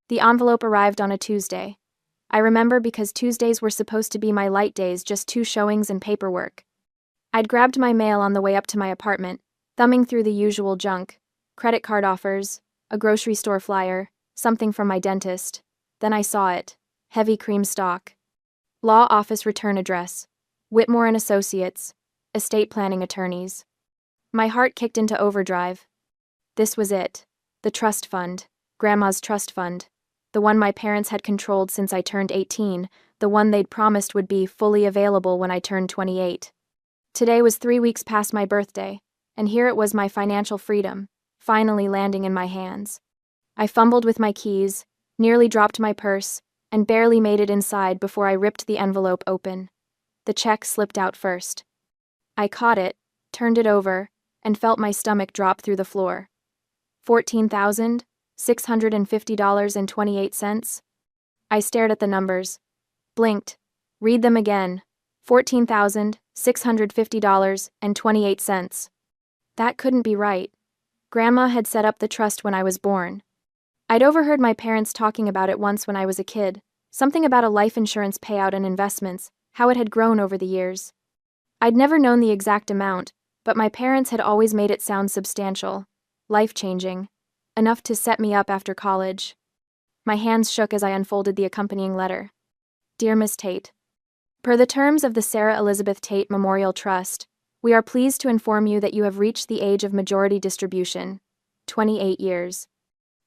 The envelope arrived on a Tuesday. I remember because Tuesdays were supposed to be my light days, just 2 showings and paperwork. I'd grabbed my mail on the way up to my apartment, thumbing through the usual junk, credit card offers, a grocery store flyer, something from my dentist. Then I saw it. Heavy cream stock. Law office return address. Whitmore and Associates. Estate planning attorneys. My heart kicked into overdrive. This was it. The trust fund. Grandma's trust fund. The one my parents had controlled since I turned 18, the one they'd promised would be fully available when I turned 28. Today was 3 weeks past my birthday, and here it was, my financial freedom, finally landing in my hands. I fumbled with my keys, nearly dropped my purse, and barely made it inside before I ripped the envelope open. The check slipped out first. I caught it, turned it over, and felt my stomach drop through the floor. $14,650.28. I stared at the numbers, blinked, read them again. $14,650.28. That couldn't be right. Grandma had set up the trust when I was born. I'd overheard my parents talking about it once when I was a kid, something about a life insurance payout and investments, how it had grown over the years. I'd never known the exact amount, but my parents had always made it sound substantial, life-changing, enough to set me up after college. My hands shook as I unfolded the accompanying letter. Dear Miss Tate, per the terms of the Sarah Elizabeth Tate Memorial Trust, we are pleased to inform you that you have reached the age of majority distribution, 28 years.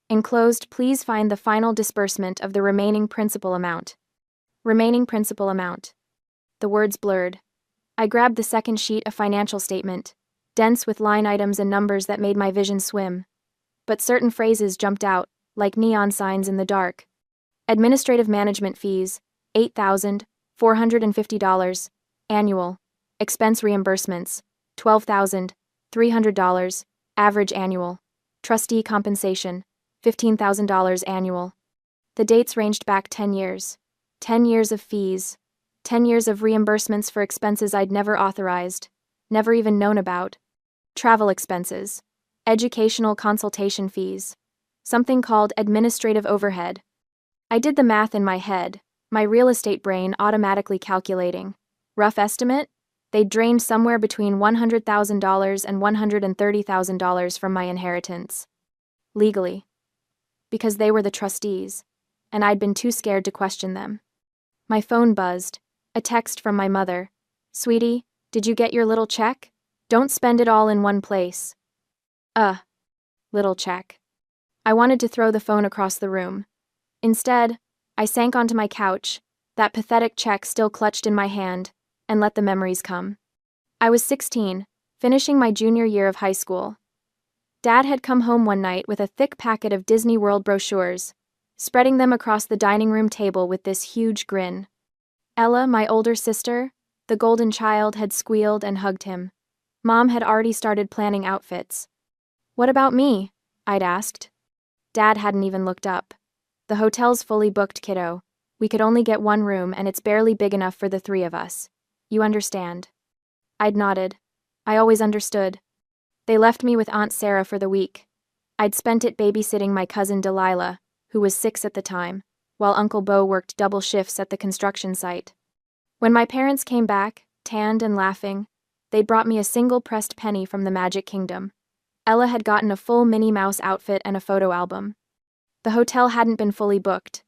Enclosed, please find the final disbursement of the remaining principal amount. Remaining principal amount. The words blurred. I grabbed the second sheet, a financial statement, dense with line items and numbers that made my vision swim. But certain phrases jumped out, like neon signs in the dark. Administrative management fees, $8,450, annual. Expense reimbursements, $12,300, average annual. Trustee compensation, $15,000 annual. The dates ranged back 10 years. 10 years of fees. 10 years of reimbursements for expenses I'd never authorized, never even known about. Travel expenses. Educational consultation fees. Something called administrative overhead. I did the math in my head, my real estate brain automatically calculating. Rough estimate? They drained somewhere between $100,000 and $130,000 from my inheritance. Legally. Because they were the trustees, and I'd been too scared to question them. My phone buzzed. A text from my mother. Sweetie, did you get your little check? Don't spend it all in one place. Little check. I wanted to throw the phone across the room. Instead, I sank onto my couch, that pathetic check still clutched in my hand, and let the memories come. I was 16, finishing my junior year of high school. Dad had come home one night with a thick packet of Disney World brochures, spreading them across the dining room table with this huge grin. Ella, my older sister, the golden child, had squealed and hugged him. Mom had already started planning outfits. What about me? I'd asked. Dad hadn't even looked up. The hotel's fully booked, kiddo. We could only get one room and it's barely big enough for the 3 of us. You understand? I'd nodded. I always understood. They left me with Aunt Sarah for the week. I'd spent it babysitting my cousin Delilah, who was 6 at the time, while Uncle Bo worked double shifts at the construction site. When my parents came back, tanned and laughing, they'd brought me a single pressed penny from the Magic Kingdom. Ella had gotten a full Minnie Mouse outfit and a photo album. The hotel hadn't been fully booked.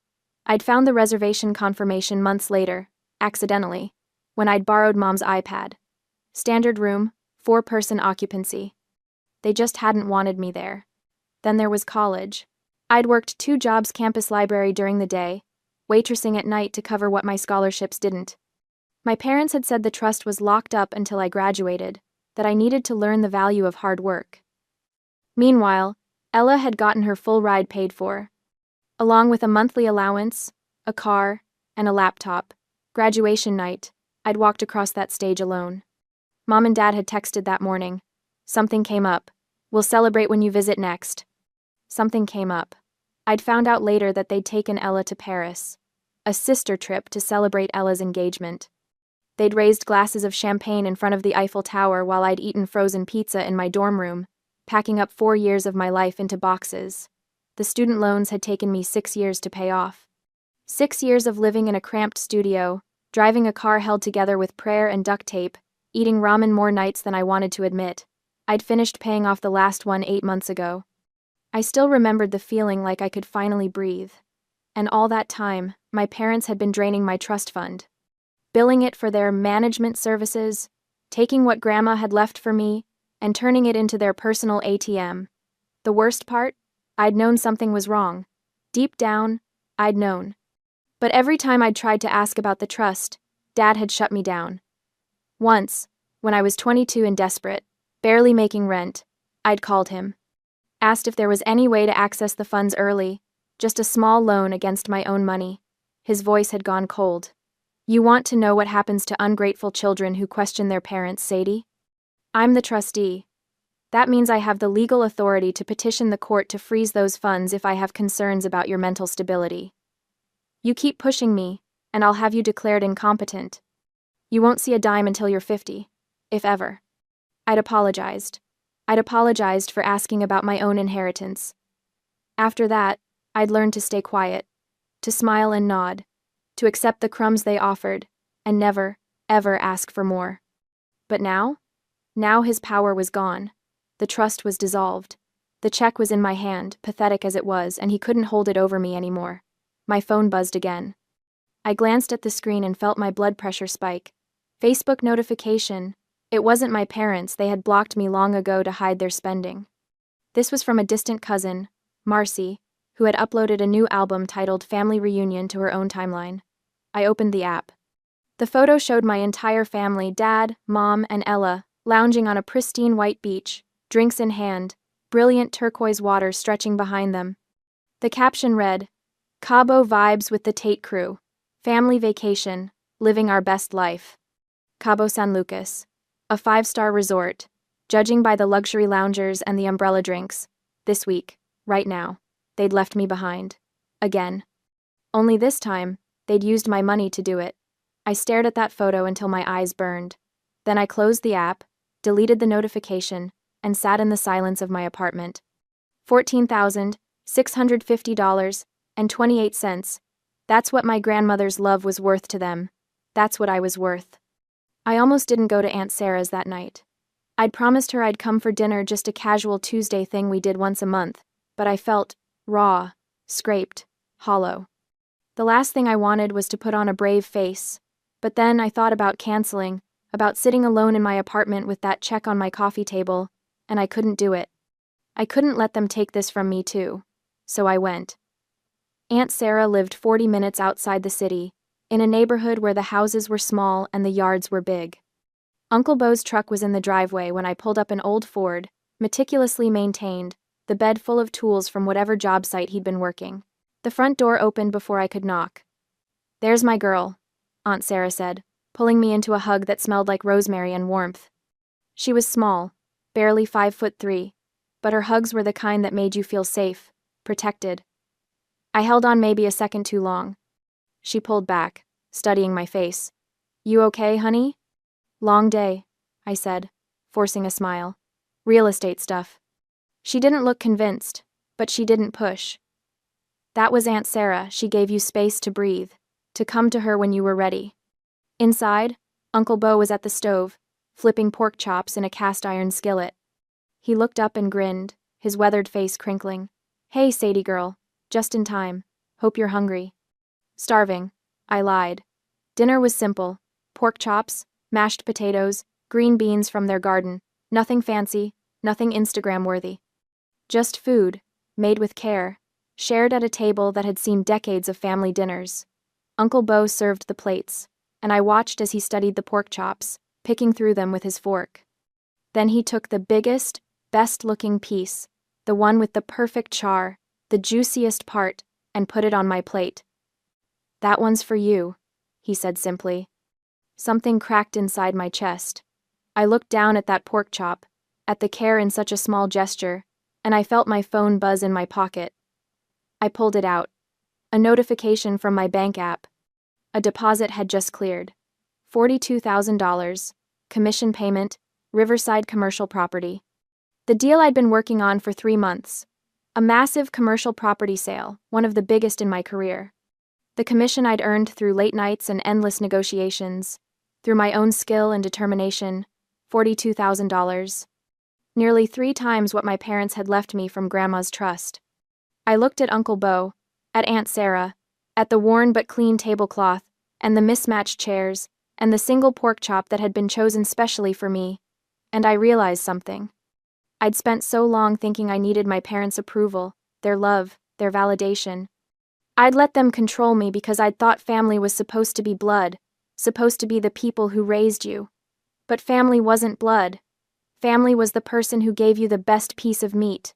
I'd found the reservation confirmation months later, accidentally, when I'd borrowed Mom's iPad. Standard room, 4-person occupancy. They just hadn't wanted me there. Then there was college. I'd worked 2 jobs, campus library during the day, waitressing at night to cover what my scholarships didn't. My parents had said the trust was locked up until I graduated, that I needed to learn the value of hard work. Meanwhile, Ella had gotten her full ride paid for. Along with a monthly allowance, a car, and a laptop. Graduation night, I'd walked across that stage alone. Mom and Dad had texted that morning. Something came up. We'll celebrate when you visit next. Something came up. I'd found out later that they'd taken Ella to Paris. A sister trip to celebrate Ella's engagement. They'd raised glasses of champagne in front of the Eiffel Tower while I'd eaten frozen pizza in my dorm room, packing up 4 years of my life into boxes. The student loans had taken me 6 years to pay off. 6 years of living in a cramped studio, driving a car held together with prayer and duct tape, eating ramen more nights than I wanted to admit. I'd finished paying off the last one 8 months ago. I still remembered the feeling like I could finally breathe. And all that time, my parents had been draining my trust fund, billing it for their management services, taking what Grandma had left for me, and turning it into their personal ATM. The worst part? I'd known something was wrong. Deep down, I'd known. But every time I'd tried to ask about the trust, Dad had shut me down. Once, when I was 22 and desperate, barely making rent, I'd called him. Asked if there was any way to access the funds early, just a small loan against my own money. His voice had gone cold. You want to know what happens to ungrateful children who question their parents, Sadie? I'm the trustee. That means I have the legal authority to petition the court to freeze those funds if I have concerns about your mental stability. You keep pushing me, and I'll have you declared incompetent. You won't see a dime until you're 50, if ever. I'd apologized for asking about my own inheritance. After that, I'd learned to stay quiet, to smile and nod, to accept the crumbs they offered, and never, ever ask for more. But now his power was gone. The trust was dissolved. The check was in my hand, pathetic as it was, and he couldn't hold it over me anymore. My phone buzzed again. I glanced at the screen and felt my blood pressure spike. Facebook notification. It wasn't my parents, they had blocked me long ago to hide their spending. This was from a distant cousin, Marcy, who had uploaded a new album titled Family Reunion to her own timeline. I opened the app. The photo showed my entire family, Dad, Mom, and Ella, lounging on a pristine white beach, drinks in hand, brilliant turquoise water stretching behind them. The caption read, Cabo vibes with the Tate crew. Family vacation, living our best life. Cabo San Lucas. A 5-star resort, judging by the luxury loungers and the umbrella drinks. This week, right now, they'd left me behind. Again. Only this time, they'd used my money to do it. I stared at that photo until my eyes burned. Then I closed the app, deleted the notification, and sat in the silence of my apartment. $14,650.28. That's what my grandmother's love was worth to them. That's what I was worth. I almost didn't go to Aunt Sarah's that night. I'd promised her I'd come for dinner, just a casual Tuesday thing we did once a month, but I felt raw, scraped, hollow. The last thing I wanted was to put on a brave face, but then I thought about canceling, about sitting alone in my apartment with that check on my coffee table, and I couldn't do it. I couldn't let them take this from me too, so I went. Aunt Sarah lived 40 minutes outside the city, in a neighborhood where the houses were small and the yards were big. Uncle Bo's truck was in the driveway when I pulled up an old Ford, meticulously maintained, the bed full of tools from whatever job site he'd been working. The front door opened before I could knock. There's my girl, Aunt Sarah said, pulling me into a hug that smelled like rosemary and warmth. She was small, barely 5'3", but her hugs were the kind that made you feel safe, protected. I held on maybe a second too long. She pulled back, studying my face. You okay, honey? Long day, I said, forcing a smile. Real estate stuff. She didn't look convinced, but she didn't push. That was Aunt Sarah. She gave you space to breathe, to come to her when you were ready. Inside, Uncle Bo was at the stove, flipping pork chops in a cast-iron skillet. He looked up and grinned, his weathered face crinkling. Hey, Sadie girl, just in time. Hope you're hungry. Starving, I lied. Dinner was simple. Pork chops, mashed potatoes, green beans from their garden. Nothing fancy, nothing Instagram-worthy. Just food, made with care, shared at a table that had seen decades of family dinners. Uncle Bo served the plates, and I watched as he studied the pork chops, picking through them with his fork. Then he took the biggest, best-looking piece, the one with the perfect char, the juiciest part, and put it on my plate. That one's for you, he said simply. Something cracked inside my chest. I looked down at that pork chop, at the care in such a small gesture, and I felt my phone buzz in my pocket. I pulled it out. A notification from my bank app. A deposit had just cleared. $42,000, commission payment, Riverside commercial property. The deal I'd been working on for 3 months. A massive commercial property sale, one of the biggest in my career. The commission I'd earned through late nights and endless negotiations, through my own skill and determination, $42,000. Nearly 3 times what my parents had left me from Grandma's trust. I looked at Uncle Beau, at Aunt Sarah, at the worn but clean tablecloth, and the mismatched chairs, and the single pork chop that had been chosen specially for me, and I realized something. I'd spent so long thinking I needed my parents' approval, their love, their validation. I'd let them control me because I'd thought family was supposed to be blood, supposed to be the people who raised you. But family wasn't blood. Family was the person who gave you the best piece of meat.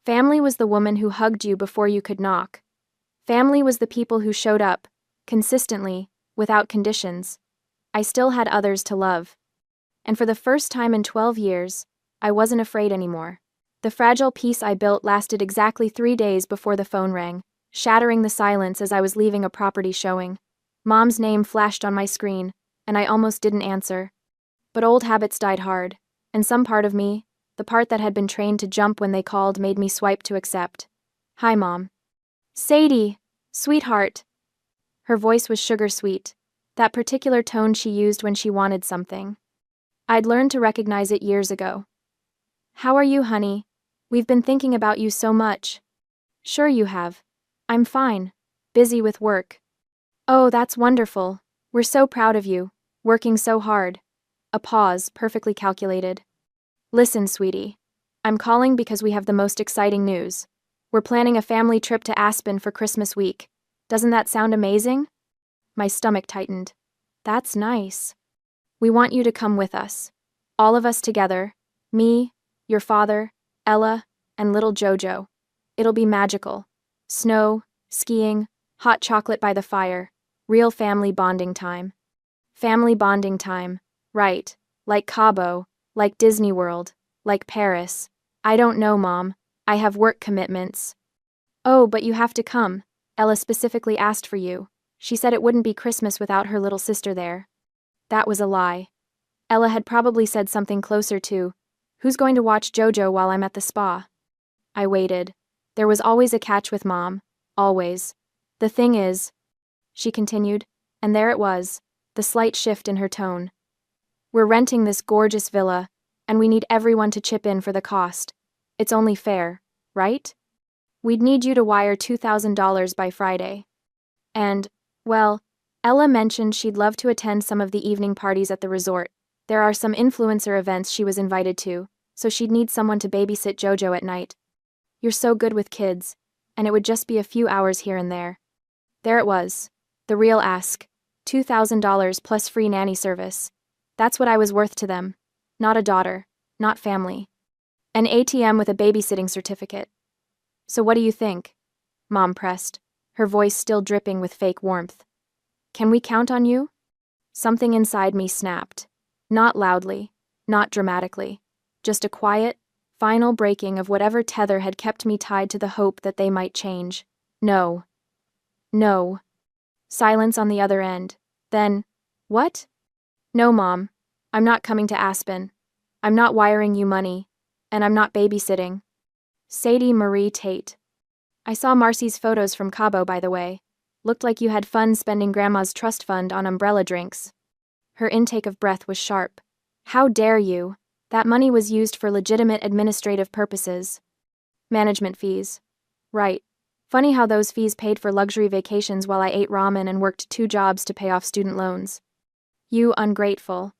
Family was the woman who hugged you before you could knock. Family was the people who showed up, consistently, without conditions. I still had others to love. And for the first time in 12 years, I wasn't afraid anymore. The fragile peace I built lasted exactly 3 days before the phone rang, shattering the silence as I was leaving a property showing. Mom's name flashed on my screen, and I almost didn't answer. But old habits died hard, and some part of me, the part that had been trained to jump when they called, made me swipe to accept. "Hi, Mom." "Sadie, sweetheart." Her voice was sugar-sweet, that particular tone she used when she wanted something. I'd learned to recognize it years ago. "How are you, honey? We've been thinking about you so much." "Sure you have. I'm fine. Busy with work." "Oh, that's wonderful. We're so proud of you, working so hard." A pause, perfectly calculated. "Listen, sweetie. I'm calling because we have the most exciting news. We're planning a family trip to Aspen for Christmas week. Doesn't that sound amazing?" My stomach tightened. "That's nice. We want you to come with us. All of us together. Me, your father, Ella, and little Jojo. It'll be magical. Snow, skiing, hot chocolate by the fire. Real family bonding time." Family bonding time. Right. Like Cabo, like Disney World, like Paris. "I don't know, Mom. I have work commitments." "Oh, but you have to come. Ella specifically asked for you. She said it wouldn't be Christmas without her little sister there." That was a lie. Ella had probably said something closer to, "Who's going to watch Jojo while I'm at the spa?" I waited. There was always a catch with Mom. Always. "The thing is," she continued, and there it was, the slight shift in her tone. "We're renting this gorgeous villa, and we need everyone to chip in for the cost. It's only fair, right? We'd need you to wire $2,000 by Friday. And, well, Ella mentioned she'd love to attend some of the evening parties at the resort. There are some influencer events she was invited to, so she'd need someone to babysit Jojo at night. You're so good with kids, and it would just be a few hours here and there." There it was, the real ask, $2,000 plus free nanny service. That's what I was worth to them. Not a daughter, not family. An ATM with a babysitting certificate. "So what do you think?" Mom pressed, her voice still dripping with fake warmth. "Can we count on you?" Something inside me snapped. Not loudly, not dramatically. Just a quiet, final breaking of whatever tether had kept me tied to the hope that they might change. No. No. Silence on the other end. Then, "What?" "No, Mom. I'm not coming to Aspen. I'm not wiring you money. And I'm not babysitting." Sadie Marie Tate. "I saw Marcy's photos from Cabo, by the way. Looked like you had fun spending Grandma's trust fund on umbrella drinks." Her intake of breath was sharp. "How dare you? That money was used for legitimate administrative purposes." "Management fees." "Right. Funny how those fees paid for luxury vacations while I ate ramen and worked 2 jobs to pay off student loans." "You ungrateful."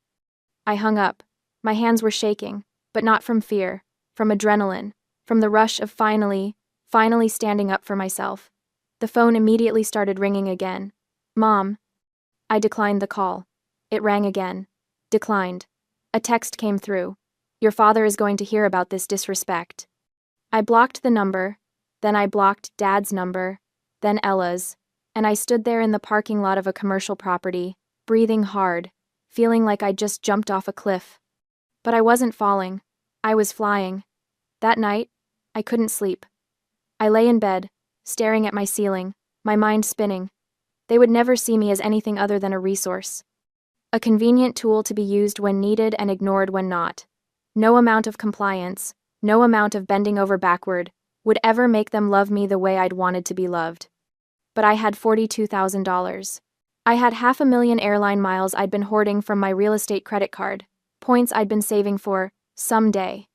I hung up. My hands were shaking, but not from fear, from adrenaline, from the rush of finally standing up for myself. The phone immediately started ringing again. "Mom." I declined the call. It rang again. Declined. A text came through. "Your father is going to hear about this disrespect." I blocked the number, then I blocked Dad's number, then Ella's, and I stood there in the parking lot of a commercial property, breathing hard, feeling like I'd just jumped off a cliff. But I wasn't falling. I was flying. That night, I couldn't sleep. I lay in bed, staring at my ceiling, my mind spinning. They would never see me as anything other than a resource. A convenient tool to be used when needed and ignored when not. No amount of compliance, no amount of bending over backward, would ever make them love me the way I'd wanted to be loved. But I had $42,000. I had 500,000 airline miles I'd been hoarding from my real estate credit card, points I'd been saving for someday.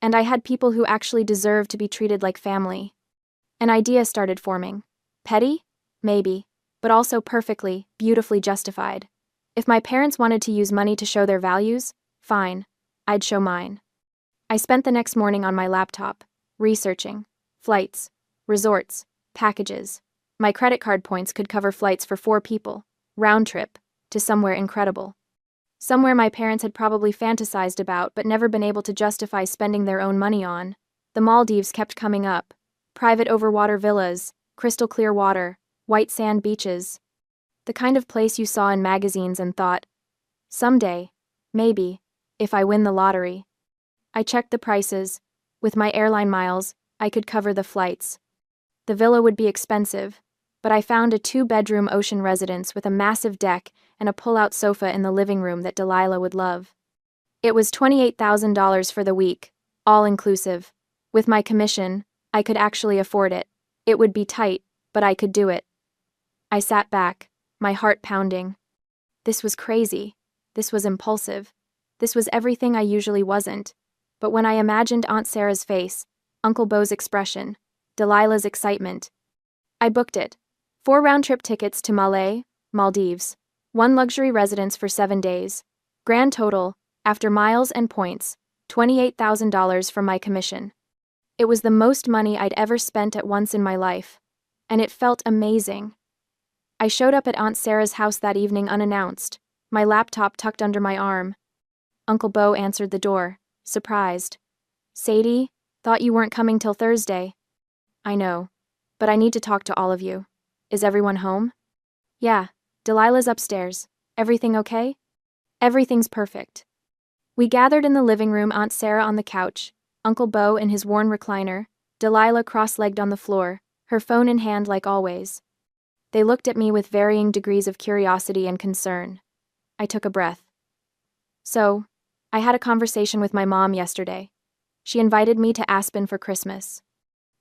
And I had people who actually deserved to be treated like family. An idea started forming. Petty? Maybe. But also perfectly, beautifully justified. If my parents wanted to use money to show their values, fine. I'd show mine. I spent the next morning on my laptop, researching flights, resorts, packages. My credit card points could cover flights for 4 people, round trip, to somewhere incredible. Somewhere my parents had probably fantasized about but never been able to justify spending their own money on. The Maldives kept coming up. Private overwater villas, crystal clear water, white sand beaches. The kind of place you saw in magazines and thought, someday, maybe, if I win the lottery. I checked the prices. With my airline miles, I could cover the flights. The villa would be expensive, but I found a 2-bedroom ocean residence with a massive deck and a pull-out sofa in the living room that Delilah would love. It was $28,000 for the week, all inclusive. With my commission, I could actually afford it. It would be tight, but I could do it. I sat back, my heart pounding. This was crazy. This was impulsive. This was everything I usually wasn't. But when I imagined Aunt Sarah's face, Uncle Beau's expression, Delilah's excitement, I booked it. 4 round-trip tickets to Maldives, 1 luxury residence for 7 days. Grand total, after miles and points, $28,000 from my commission. It was the most money I'd ever spent at once in my life, and it felt amazing. I showed up at Aunt Sarah's house that evening unannounced, my laptop tucked under my arm. Uncle Beau answered the door, surprised. Sadie, thought you weren't coming till Thursday. I know, but I need to talk to all of you. Is everyone home? Yeah, Delilah's upstairs. Everything okay? Everything's perfect. We gathered in the living room, Aunt Sarah on the couch, Uncle Beau in his worn recliner, Delilah cross-legged on the floor, her phone in hand like always. They looked at me with varying degrees of curiosity and concern. I took a breath. So, I had a conversation with my mom yesterday. She invited me to Aspen for Christmas.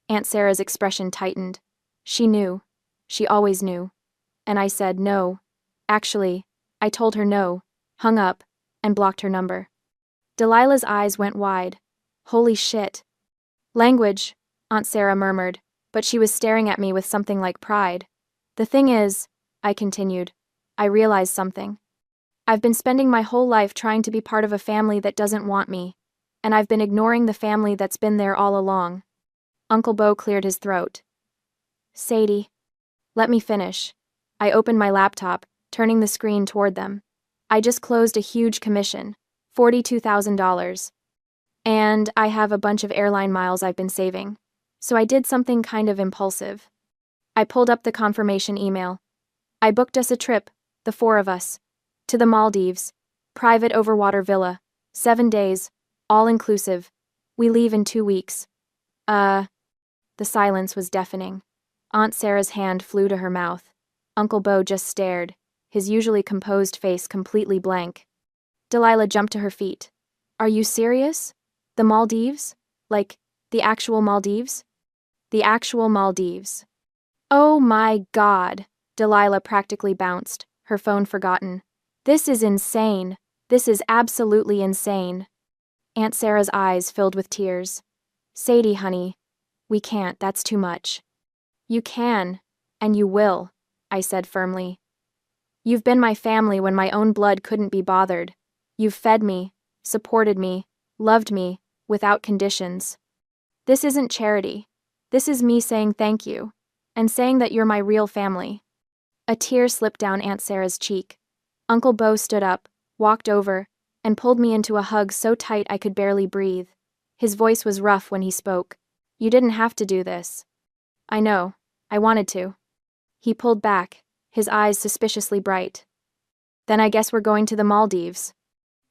Aunt Sarah's expression tightened. She knew. She always knew. And I said no. Actually, I told her no, hung up, and blocked her number. Delilah's eyes went wide. Holy shit. Language, Aunt Sarah murmured, but she was staring at me with something like pride. The thing is, I continued, I realized something. I've been spending my whole life trying to be part of a family that doesn't want me, and I've been ignoring the family that's been there all along. Uncle Beau cleared his throat. Sadie. Let me finish. I opened my laptop, turning the screen toward them. I just closed a huge commission, $42,000. And I have a bunch of airline miles I've been saving. So I did something kind of impulsive. I pulled up the confirmation email. I booked us a trip, the 4 of us, to the Maldives, private overwater villa, 7 days, all inclusive. We leave in 2 weeks. The silence was deafening. Aunt Sarah's hand flew to her mouth. Uncle Beau just stared, his usually composed face completely blank. Delilah jumped to her feet. Are you serious? The Maldives? Like, the actual Maldives? The actual Maldives. Oh my God! Delilah practically bounced, her phone forgotten. This is insane. This is absolutely insane. Aunt Sarah's eyes filled with tears. Sadie, honey, we can't, that's too much. You can, and you will, I said firmly. You've been my family when my own blood couldn't be bothered. You've fed me, supported me, loved me, without conditions. This isn't charity. This is me saying thank you, and saying that you're my real family. A tear slipped down Aunt Sarah's cheek. Uncle Beau stood up, walked over, and pulled me into a hug so tight I could barely breathe. His voice was rough when he spoke. You didn't have to do this. I know. I wanted to. He pulled back, his eyes suspiciously bright. Then I guess we're going to the Maldives.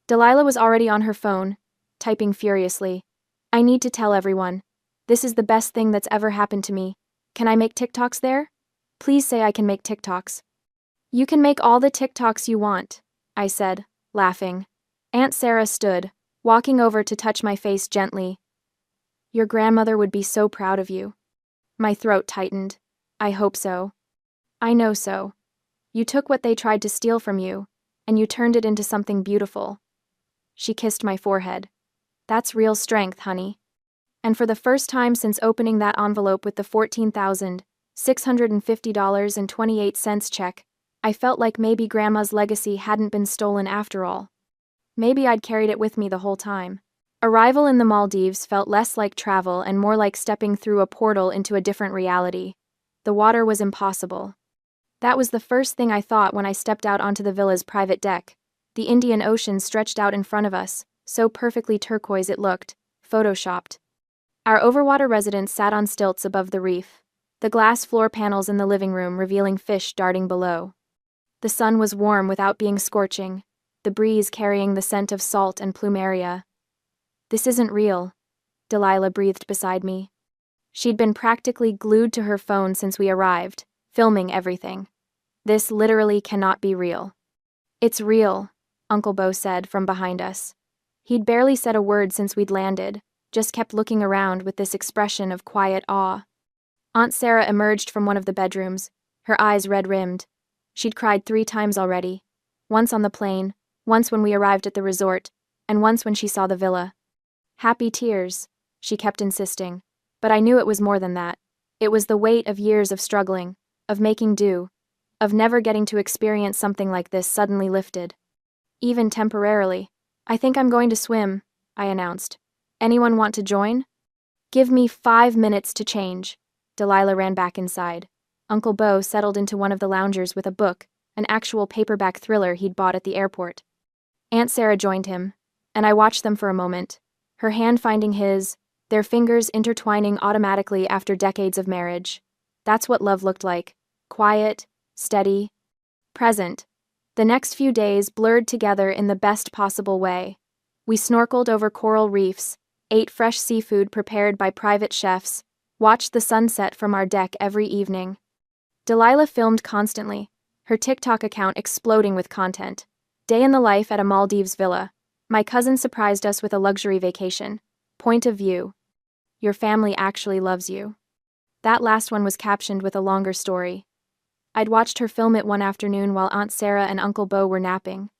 Delilah was already on her phone, typing furiously. I need to tell everyone. This is the best thing that's ever happened to me. Can I make TikToks there? Please say I can make TikToks. You can make all the TikToks you want, I said, laughing. Aunt Sarah stood, walking over to touch my face gently. Your grandmother would be so proud of you. My throat tightened. I hope so. I know so. You took what they tried to steal from you, and you turned it into something beautiful. She kissed my forehead. That's real strength, honey. And for the first time since opening that envelope with the $14,650.28 check, I felt like maybe Grandma's legacy hadn't been stolen after all. Maybe I'd carried it with me the whole time. Arrival in the Maldives felt less like travel and more like stepping through a portal into a different reality. The water was impossible. That was the first thing I thought when I stepped out onto the villa's private deck. The Indian Ocean stretched out in front of us, so perfectly turquoise it looked, photoshopped. Our overwater residence sat on stilts above the reef, the glass floor panels in the living room revealing fish darting below. The sun was warm without being scorching, the breeze carrying the scent of salt and plumeria. This isn't real, Delilah breathed beside me. She'd been practically glued to her phone since we arrived, filming everything. This literally cannot be real. It's real, Uncle Bo said from behind us. He'd barely said a word since we'd landed, just kept looking around with this expression of quiet awe. Aunt Sarah emerged from one of the bedrooms, her eyes red-rimmed. She'd cried 3 times already. Once on the plane, once when we arrived at the resort, and once when she saw the villa. Happy tears, she kept insisting, but I knew it was more than that. It was the weight of years of struggling, of making do, of never getting to experience something like this suddenly lifted. Even temporarily. I think I'm going to swim, I announced. Anyone want to join? Give me 5 minutes to change. Delilah ran back inside. Uncle Bo settled into one of the loungers with a book, an actual paperback thriller he'd bought at the airport. Aunt Sarah joined him, and I watched them for a moment, her hand finding his, their fingers intertwining automatically after decades of marriage. That's what love looked like. Quiet, steady, present. The next few days blurred together in the best possible way. We snorkeled over coral reefs, ate fresh seafood prepared by private chefs, watched the sunset from our deck every evening. Delilah filmed constantly, her TikTok account exploding with content. Day in the life at a Maldives villa. My cousin surprised us with a luxury vacation. Point of view. Your family actually loves you. That last one was captioned with a longer story. I'd watched her film it one afternoon while Aunt Sarah and Uncle Bo were napping.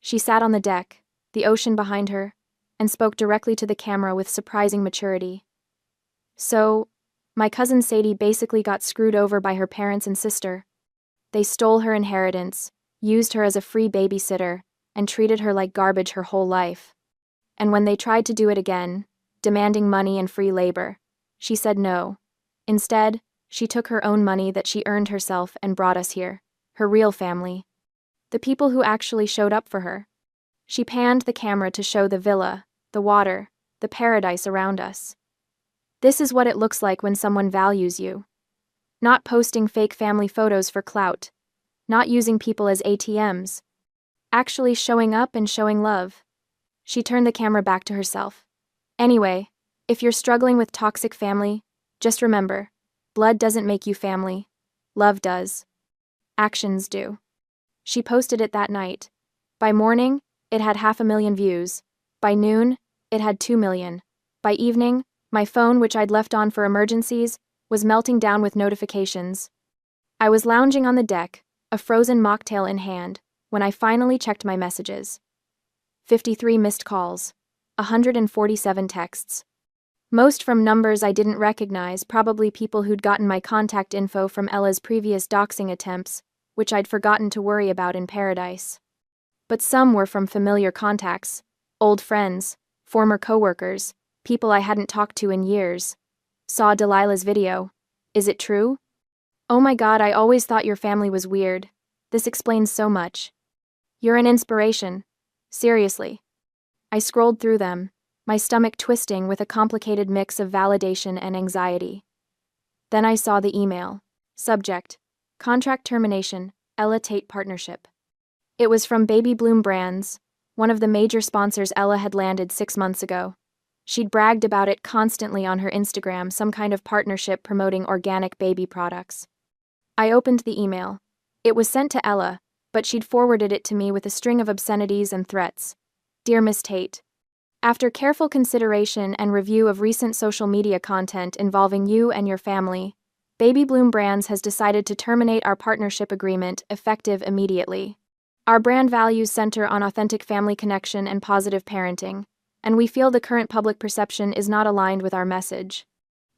She sat on the deck, the ocean behind her, and spoke directly to the camera with surprising maturity. So, my cousin Sadie basically got screwed over by her parents and sister. They stole her inheritance, used her as a free babysitter, and treated her like garbage her whole life. And when they tried to do it again, demanding money and free labor, she said no. Instead, she took her own money that she earned herself and brought us here, her real family. The people who actually showed up for her. She panned the camera to show the villa, the water, the paradise around us. This is what it looks like when someone values you. Not posting fake family photos for clout. Not using people as ATMs. Actually showing up and showing love. She turned the camera back to herself. Anyway, if you're struggling with toxic family, just remember, blood doesn't make you family. Love does. Actions do. She posted it that night. By morning, it had 500,000 views. By noon, it had 2 million. By evening, my phone, which I'd left on for emergencies, was melting down with notifications. I was lounging on the deck, a frozen mocktail in hand, when I finally checked my messages. 53 missed calls. 147 texts. Most from numbers I didn't recognize, probably people who'd gotten my contact info from Ella's previous doxing attempts, which I'd forgotten to worry about in paradise. But some were from familiar contacts, old friends, former coworkers, people I hadn't talked to in years. Saw Delilah's video. Is it true? Oh my God, I always thought your family was weird. This explains so much. You're an inspiration. Seriously. I scrolled through them, my stomach twisting with a complicated mix of validation and anxiety. Then I saw the email. Subject: Contract termination, Ella Tate Partnership. It was from Baby Bloom Brands, one of the major sponsors Ella had landed 6 months ago. She'd bragged about it constantly on her Instagram, some kind of partnership promoting organic baby products. I opened the email. It was sent to Ella, but she'd forwarded it to me with a string of obscenities and threats. Dear Miss Tate, After careful consideration and review of recent social media content involving you and your family, Baby Bloom Brands has decided to terminate our partnership agreement effective immediately. Our brand values center on authentic family connection and positive parenting, and we feel the current public perception is not aligned with our message.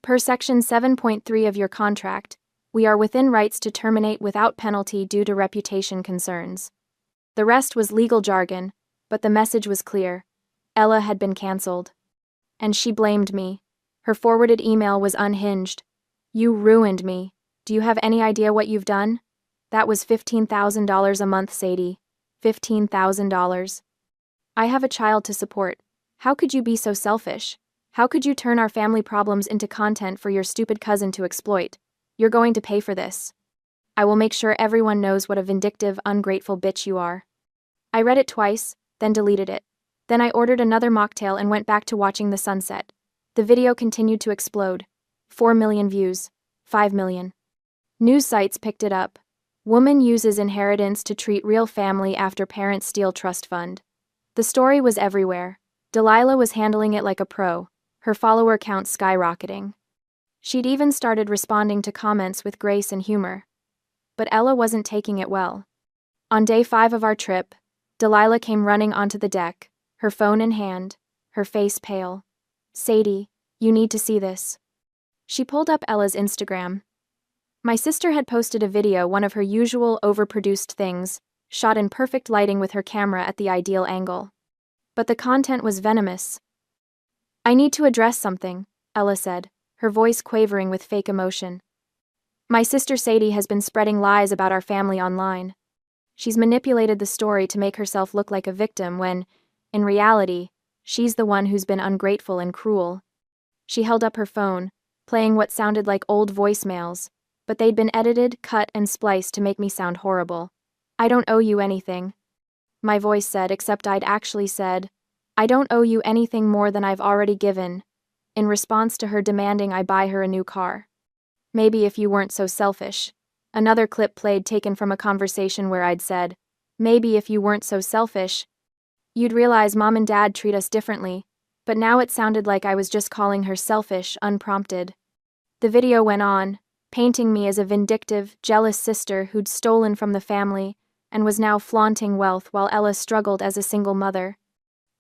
Per Section 7.3 of your contract, we are within rights to terminate without penalty due to reputation concerns. The rest was legal jargon, but the message was clear. Ella had been cancelled. And she blamed me. Her forwarded email was unhinged. "You ruined me. Do you have any idea what you've done? That was $15,000 a month, Sadie. $15,000. I have a child to support. How could you be so selfish? How could you turn our family problems into content for your stupid cousin to exploit? You're going to pay for this. I will make sure everyone knows what a vindictive, ungrateful bitch you are." I read it twice, then deleted it. Then I ordered another mocktail and went back to watching the sunset. The video continued to explode. 4 million views. 5 million. News sites picked it up. Woman uses inheritance to treat real family after parents steal trust fund. The story was everywhere. Delilah was handling it like a pro, her follower count skyrocketing. She'd even started responding to comments with grace and humor. But Ella wasn't taking it well. On day 5 of our trip, Delilah came running onto the deck, her phone in hand, her face pale. "Sadie, you need to see this." She pulled up Ella's Instagram. My sister had posted a video, one of her usual overproduced things, shot in perfect lighting with her camera at the ideal angle. But the content was venomous. "I need to address something," Ella said, her voice quavering with fake emotion. "My sister Sadie has been spreading lies about our family online. She's manipulated the story to make herself look like a victim when, in reality, she's the one who's been ungrateful and cruel." She held up her phone, playing what sounded like old voicemails, but they'd been edited, cut, and spliced to make me sound horrible. "I don't owe you anything," my voice said, except I'd actually said, "I don't owe you anything more than I've already given," in response to her demanding I buy her a new car. "Maybe if you weren't so selfish." Another clip played, taken from a conversation where I'd said, "Maybe if you weren't so selfish, you'd realize Mom and Dad treat us differently," but now it sounded like I was just calling her selfish, unprompted. The video went on, painting me as a vindictive, jealous sister who'd stolen from the family and was now flaunting wealth while Ella struggled as a single mother.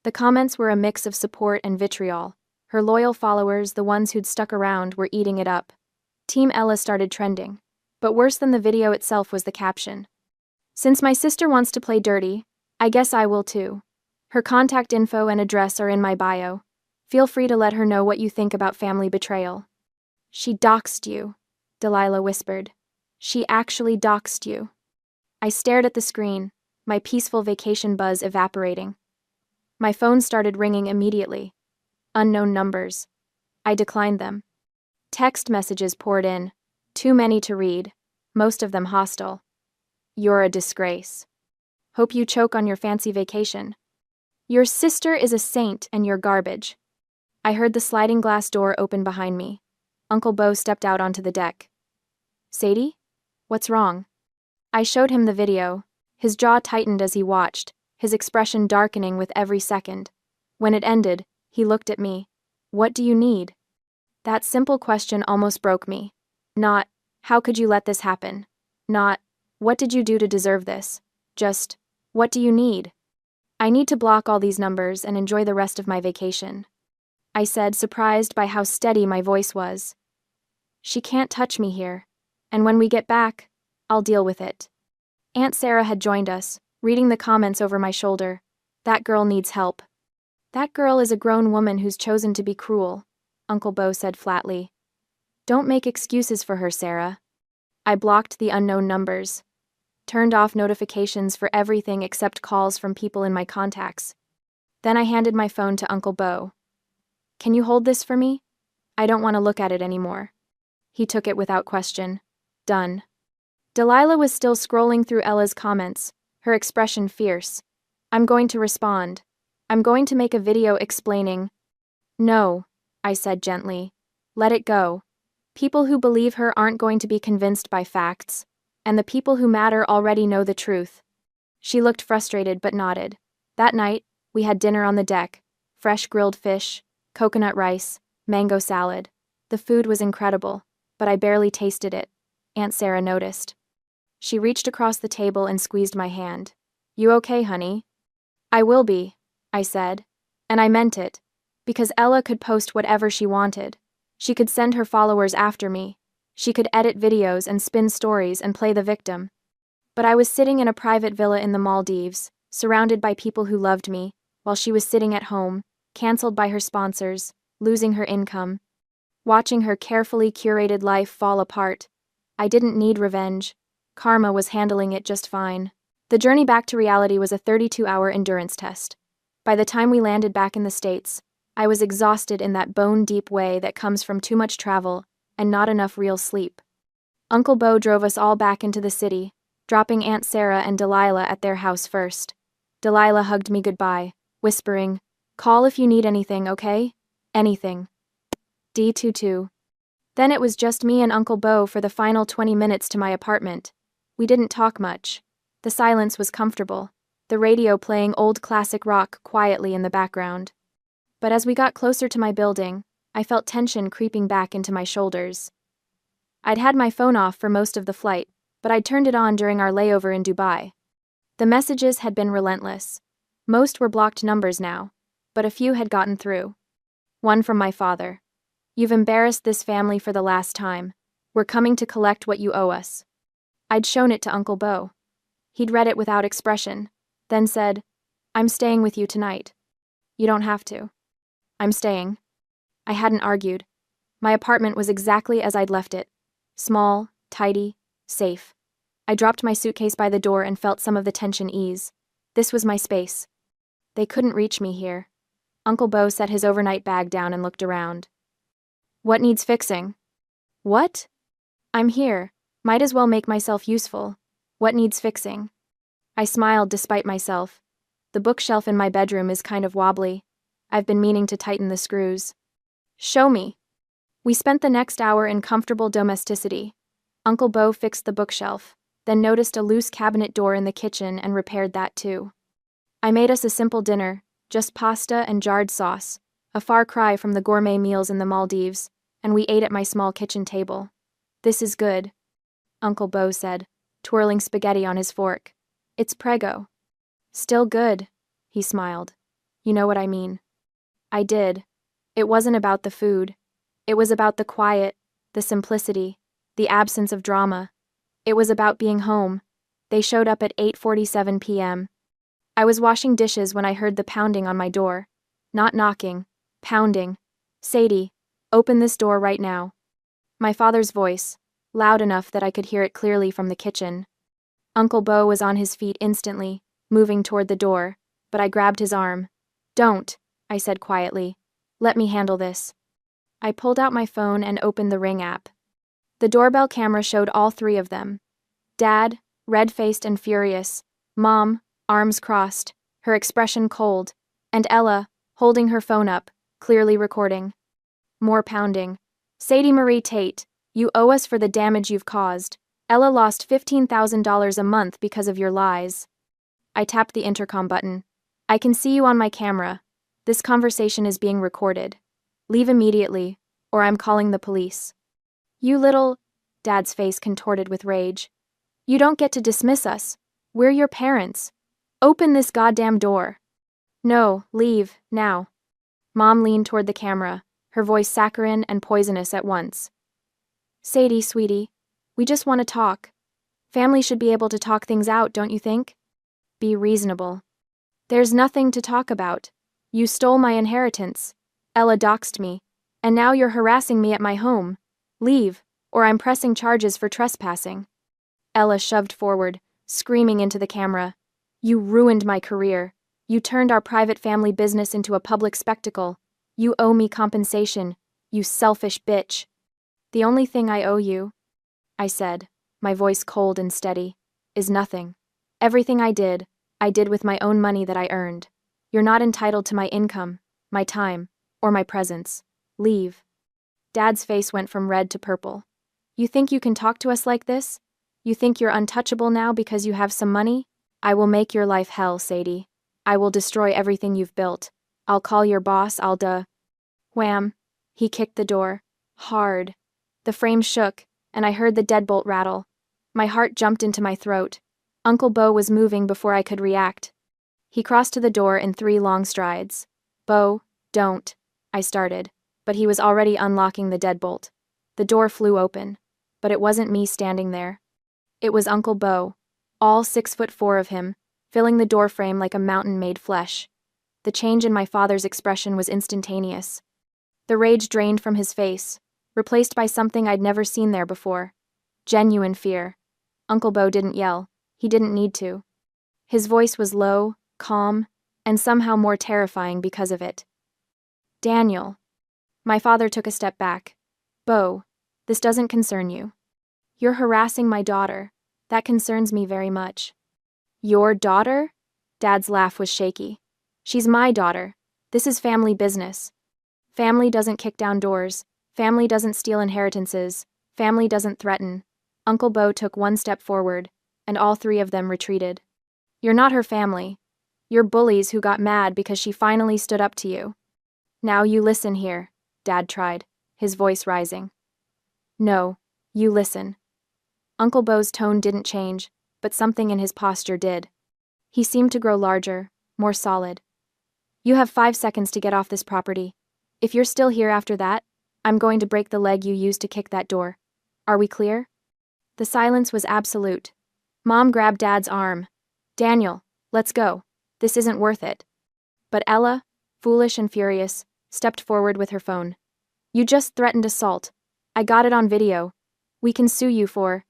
The comments were a mix of support and vitriol. Her loyal followers, the ones who'd stuck around, were eating it up. Team Ella started trending. But worse than the video itself was the caption. "Since my sister wants to play dirty, I guess I will too. Her contact info and address are in my bio. Feel free to let her know what you think about family betrayal." "She doxed you," Delilah whispered. "She actually doxed you." I stared at the screen, my peaceful vacation buzz evaporating. My phone started ringing immediately. Unknown numbers. I declined them. Text messages poured in, too many to read, most of them hostile. "You're a disgrace. Hope you choke on your fancy vacation. Your sister is a saint and you're garbage." I heard the sliding glass door open behind me. Uncle Bo stepped out onto the deck. "Sadie? What's wrong?" I showed him the video. His jaw tightened as he watched, his expression darkening with every second. When it ended, he looked at me. "What do you need?" That simple question almost broke me. Not, "How could you let this happen?" Not, "What did you do to deserve this?" Just, "What do you need?" "I need to block all these numbers and enjoy the rest of my vacation," I said, surprised by how steady my voice was. "She can't touch me here, and when we get back, I'll deal with it." Aunt Sarah had joined us, reading the comments over my shoulder. "That girl needs help." "That girl is a grown woman who's chosen to be cruel," Uncle Bo said flatly. "Don't make excuses for her, Sarah." I blocked the unknown numbers, turned off notifications for everything except calls from people in my contacts. Then I handed my phone to Uncle Bo. "Can you hold this for me? I don't want to look at it anymore." He took it without question. Done. Delilah was still scrolling through Ella's comments, her expression fierce. "I'm going to respond. I'm going to make a video explaining." "No," I said gently. "Let it go. People who believe her aren't going to be convinced by facts, and the people who matter already know the truth." She looked frustrated but nodded. That night, we had dinner on the deck, fresh grilled fish, coconut rice, mango salad. The food was incredible, but I barely tasted it. Aunt Sarah noticed. She reached across the table and squeezed my hand. "You okay, honey?" "I will be," I said. And I meant it. Because Ella could post whatever she wanted. She could send her followers after me. She could edit videos and spin stories and play the victim. But I was sitting in a private villa in the Maldives, surrounded by people who loved me, while she was sitting at home, cancelled by her sponsors, losing her income. Watching her carefully curated life fall apart. I didn't need revenge. Karma was handling it just fine. The journey back to reality was a 32-hour endurance test. By the time we landed back in the States, I was exhausted in that bone-deep way that comes from too much travel and not enough real sleep. Uncle Bo drove us all back into the city, dropping Aunt Sarah and Delilah at their house first. Delilah hugged me goodbye, whispering, "Call if you need anything, okay? Anything." D22. Then it was just me and Uncle Bo for the final 20 minutes to my apartment. We didn't talk much. The silence was comfortable, the radio playing old classic rock quietly in the background. But as we got closer to my building, I felt tension creeping back into my shoulders. I'd had my phone off for most of the flight, but I'd turned it on during our layover in Dubai. The messages had been relentless. Most were blocked numbers now, but a few had gotten through. One from my father. "You've embarrassed this family for the last time. We're coming to collect what you owe us." I'd shown it to Uncle Bo. He'd read it without expression, then said, "I'm staying with you tonight." "You don't have to." "I'm staying." I hadn't argued. My apartment was exactly as I'd left it. Small, tidy, safe. I dropped my suitcase by the door and felt some of the tension ease. This was my space. They couldn't reach me here. Uncle Bo set his overnight bag down and looked around. "What needs fixing?" "What?" "I'm here. Might as well make myself useful. What needs fixing?" I smiled despite myself. The bookshelf in my bedroom is kind of wobbly. I've been meaning to tighten the screws. "Show me." We spent the next hour in comfortable domesticity. Uncle Bo fixed the bookshelf, then noticed a loose cabinet door in the kitchen and repaired that too. I made us a simple dinner, just pasta and jarred sauce, a far cry from the gourmet meals in the Maldives, and we ate at my small kitchen table. "This is good," Uncle Bo said, twirling spaghetti on his fork. "It's prego." "Still good," he smiled. "You know what I mean." I did. It wasn't about the food. It was about the quiet, the simplicity, the absence of drama. It was about being home. They showed up at 8:47 p.m. I was washing dishes when I heard the pounding on my door. Not knocking, pounding. "Sadie, open this door right now." My father's voice, loud enough that I could hear it clearly from the kitchen. Uncle Bo was on his feet instantly, moving toward the door, but I grabbed his arm. "Don't," I said quietly. "Let me handle this." I pulled out my phone and opened the Ring app. The doorbell camera showed all three of them. Dad, red-faced and furious. Mom, arms crossed, her expression cold. And Ella, holding her phone up, clearly recording. More pounding. "Sadie Marie Tate, you owe us for the damage you've caused. Ella lost $15,000 a month because of your lies." I tapped the intercom button. "I can see you on my camera. This conversation is being recorded. Leave immediately, or I'm calling the police." "You little..." Dad's face contorted with rage. "You don't get to dismiss us. We're your parents. Open this goddamn door." "No, leave, now." Mom leaned toward the camera, her voice saccharine and poisonous at once. "Sadie, sweetie, we just want to talk. Family should be able to talk things out, don't you think? Be reasonable." "There's nothing to talk about. You stole my inheritance. Ella doxed me, and now you're harassing me at my home. Leave, or I'm pressing charges for trespassing." Ella shoved forward, screaming into the camera. "You ruined my career. You turned our private family business into a public spectacle. You owe me compensation, you selfish bitch." "The only thing I owe you," I said, my voice cold and steady, "is nothing. Everything I did with my own money that I earned. You're not entitled to my income, my time, or my presence. Leave." Dad's face went from red to purple. "You think you can talk to us like this? You think you're untouchable now because you have some money? I will make your life hell, Sadie. I will destroy everything you've built. I'll call your boss, Wham! He kicked the door. Hard. The frame shook, and I heard the deadbolt rattle. My heart jumped into my throat. Uncle Bo was moving before I could react. He crossed to the door in 3 long strides. Bo, don't, I started, but he was already unlocking the deadbolt. The door flew open, but it wasn't me standing there. It was Uncle Bo, all 6'4" of him, filling the doorframe like a mountain made flesh. The change in my father's expression was instantaneous. The rage drained from his face, replaced by something I'd never seen there before. Genuine fear. Uncle Bo didn't yell. He didn't need to. His voice was low, calm, and somehow more terrifying because of it. Daniel. My father took a step back. Bo, this doesn't concern you. You're harassing my daughter. That concerns me very much. Your daughter? Dad's laugh was shaky. She's my daughter. This is family business. Family doesn't kick down doors. Family doesn't steal inheritances. Family doesn't threaten. Uncle Bo took 1 step forward, and all 3 of them retreated. You're not her family. You're bullies who got mad because she finally stood up to you. Now you listen here, Dad tried, his voice rising. No, you listen. Uncle Bo's tone didn't change, but something in his posture did. He seemed to grow larger, more solid. You have 5 seconds to get off this property. If you're still here after that, I'm going to break the leg you used to kick that door. Are we clear? The silence was absolute. Mom grabbed Dad's arm. Daniel, let's go. This isn't worth it. But Ella, foolish and furious, stepped forward with her phone. You just threatened assault. I got it on video. We can sue you for...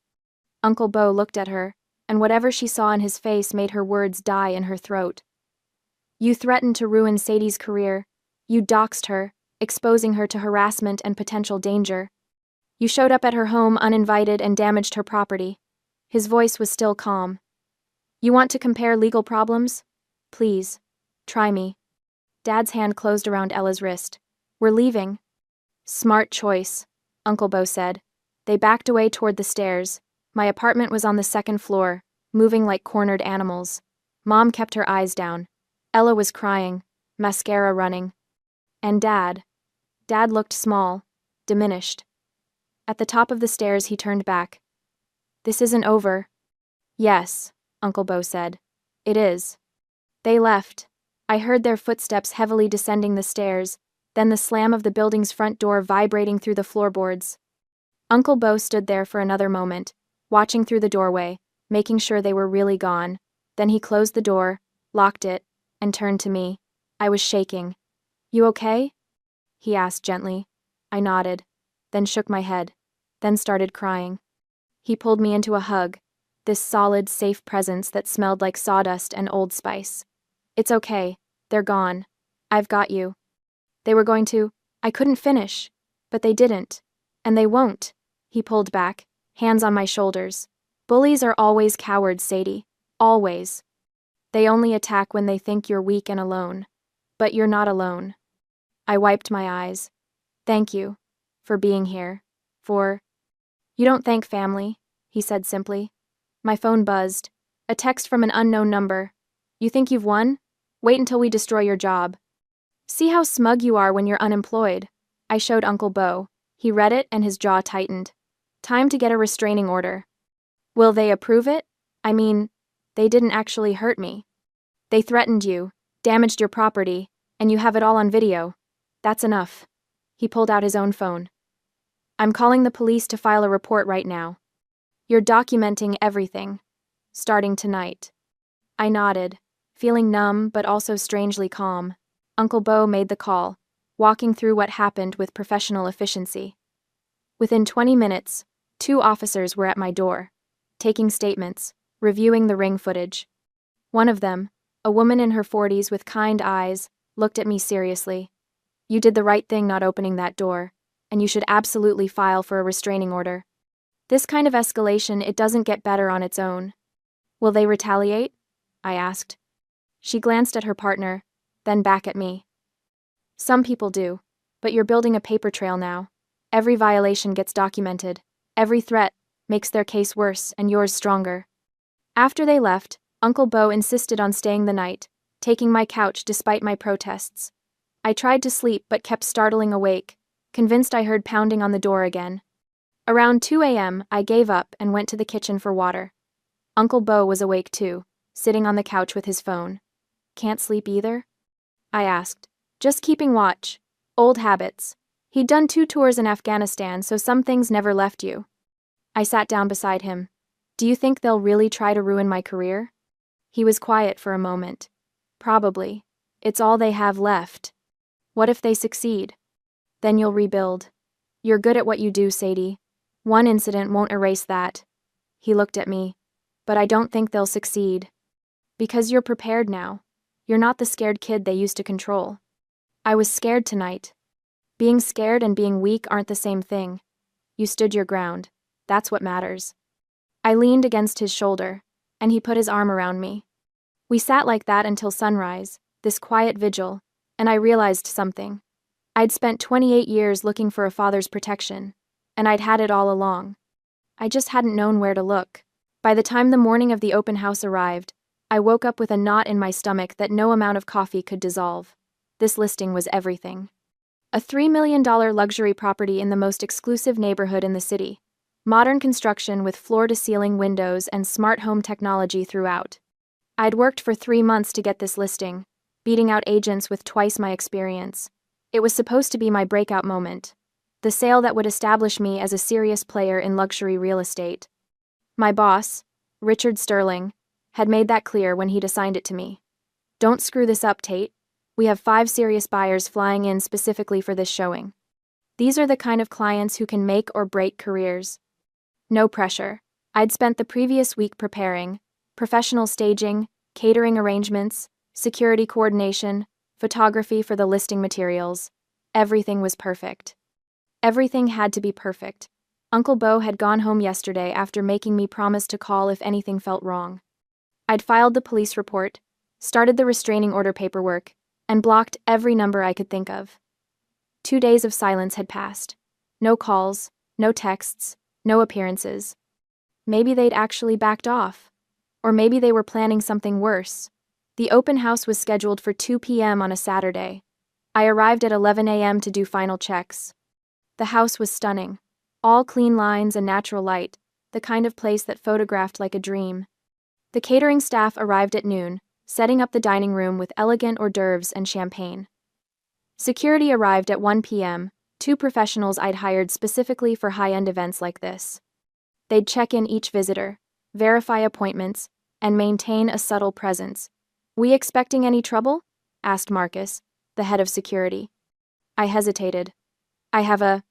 Uncle Bo looked at her, and whatever she saw in his face made her words die in her throat. You threatened to ruin Sadie's career. You doxed her, exposing her to harassment and potential danger. You showed up at her home uninvited and damaged her property. His voice was still calm. You want to compare legal problems? Please, try me. Dad's hand closed around Ella's wrist. We're leaving. Smart choice, Uncle Bo said. They backed away toward the stairs. My apartment was on the 2nd floor, moving like cornered animals. Mom kept her eyes down. Ella was crying, mascara running. And Dad looked small, diminished. At the top of the stairs he turned back. This isn't over. Yes, Uncle Bo said. It is. They left. I heard their footsteps heavily descending the stairs, then the slam of the building's front door vibrating through the floorboards. Uncle Bo stood there for another moment, watching through the doorway, making sure they were really gone. Then he closed the door, locked it, and turned to me. I was shaking. You okay? He asked gently. I nodded, then shook my head, then started crying. He pulled me into a hug, this solid, safe presence that smelled like sawdust and Old Spice. It's okay. They're gone. I've got you. They were going to... I couldn't finish. But they didn't. And they won't. He pulled back, hands on my shoulders. Bullies are always cowards, Sadie. Always. They only attack when they think you're weak and alone. But you're not alone. I wiped my eyes. Thank you. For being here. For... You don't thank family, he said simply. My phone buzzed. A text from an unknown number. You think you've won? Wait until we destroy your job. See how smug you are when you're unemployed. I showed Uncle Bo. He read it and his jaw tightened. Time to get a restraining order. Will they approve it? I mean, they didn't actually hurt me. They threatened you, damaged your property, and you have it all on video. That's enough. He pulled out his own phone. I'm calling the police to file a report right now. You're documenting everything. Starting tonight. I nodded, feeling numb but also strangely calm. Uncle Bo made the call, walking through what happened with professional efficiency. Within 20 minutes, 2 officers were at my door, taking statements, reviewing the ring footage. One of them, a woman in her 40s with kind eyes, looked at me seriously. You did the right thing not opening that door, and you should absolutely file for a restraining order. This kind of escalation, it doesn't get better on its own. Will they retaliate? I asked. She glanced at her partner, then back at me. Some people do, but you're building a paper trail now. Every violation gets documented. Every threat makes their case worse and yours stronger. After they left, Uncle Bo insisted on staying the night, taking my couch despite my protests. I tried to sleep but kept startling awake, convinced I heard pounding on the door again. Around 2 a.m., I gave up and went to the kitchen for water. Uncle Bo was awake too, sitting on the couch with his phone. "Can't sleep either?" I asked. "Just keeping watch. Old habits. He'd done 2 tours in Afghanistan, so some things never left you." I sat down beside him. "Do you think they'll really try to ruin my career?" He was quiet for a moment. "Probably. It's all they have left." "What if they succeed?" "Then you'll rebuild. You're good at what you do, Sadie. One incident won't erase that." He looked at me. "But I don't think they'll succeed. Because you're prepared now. You're not the scared kid they used to control." I was scared tonight. Being scared and being weak aren't the same thing. You stood your ground. That's what matters. I leaned against his shoulder, and he put his arm around me. We sat like that until sunrise, this quiet vigil, and I realized something. I'd spent 28 years looking for a father's protection, and I'd had it all along. I just hadn't known where to look. By the time the morning of the open house arrived, I woke up with a knot in my stomach that no amount of coffee could dissolve. This listing was everything. A $3 million luxury property in the most exclusive neighborhood in the city. Modern construction with floor-to-ceiling windows and smart home technology throughout. I'd worked for 3 months to get this listing, beating out agents with twice my experience. It was supposed to be my breakout moment. The sale that would establish me as a serious player in luxury real estate. My boss, Richard Sterling, had made that clear when he'd assigned it to me. "Don't screw this up, Tate. We have 5 serious buyers flying in specifically for this showing. These are the kind of clients who can make or break careers." No pressure. I'd spent the previous week preparing: professional staging, catering arrangements, security coordination, photography for the listing materials. Everything was perfect. Everything had to be perfect. Uncle Bo had gone home yesterday after making me promise to call if anything felt wrong. I'd filed the police report, started the restraining order paperwork, and blocked every number I could think of. 2 days of silence had passed. No calls, no texts, no appearances. Maybe they'd actually backed off. Or maybe they were planning something worse. The open house was scheduled for 2 p.m. on a Saturday. I arrived at 11 a.m. to do final checks. The house was stunning. All clean lines and natural light, the kind of place that photographed like a dream. The catering staff arrived at noon, setting up the dining room with elegant hors d'oeuvres and champagne. Security arrived at 1 p.m., 2 professionals I'd hired specifically for high-end events like this. They'd check in each visitor, verify appointments, and maintain a subtle presence. "We expecting any trouble?" asked Marcus, the head of security. I hesitated. "I have a